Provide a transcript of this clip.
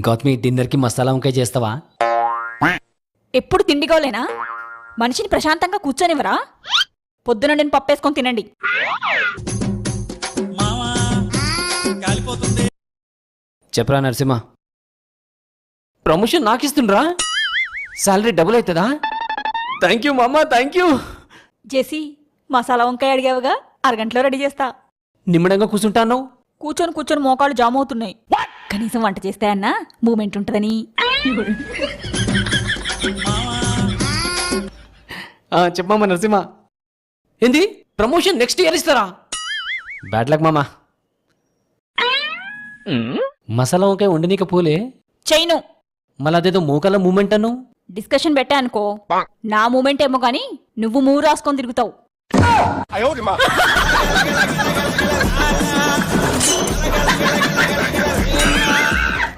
గౌతమి డిన్నర్కి మసాలా వంకాయ చేస్తావా? ఎప్పుడు తిండిగోలేనా? మనిషిని ప్రశాంతంగా కూర్చొనివరా? పొద్దున నేను పప్పేసుకొని తినండి. చెప్పరా నరసింహ, ప్రమోషన్ నాకు ఇస్తుండ్రా? శాలరీ డబుల్ అవుతుందా? థ్యాంక్ యూ మామా, థ్యాంక్ యూ. జేసీ, మసాలా వంకాయ అడిగావుగా, అరగంటలో రెడీ చేస్తా. నిమ్మడంగా కూర్చుంటాను. కూర్చొని కూర్చొని మోకాళ్ళు జామ్ అవుతున్నాయి. కనీసం వంట చేస్తే అన్నా మూమెంట్ ఉంటుందని. చెప్పమ్మా నరసింహ. ఏంది ప్రమోషన్ నెక్స్ట్ ఇయర్ ఇస్తారా? బ్యాడ్ లక్ మామా. మసాలా వంకాయ వండనీక పోలే చైను. మళ్ళీ అదేదో మోకాల మూమెంట్ అను. డిస్కషన్ పెట్టా అనుకో, నా మూమెంట్ ఏమో గాని నువ్వు మూడు రాసుకొని తిరుగుతావు.哎呦我的妈！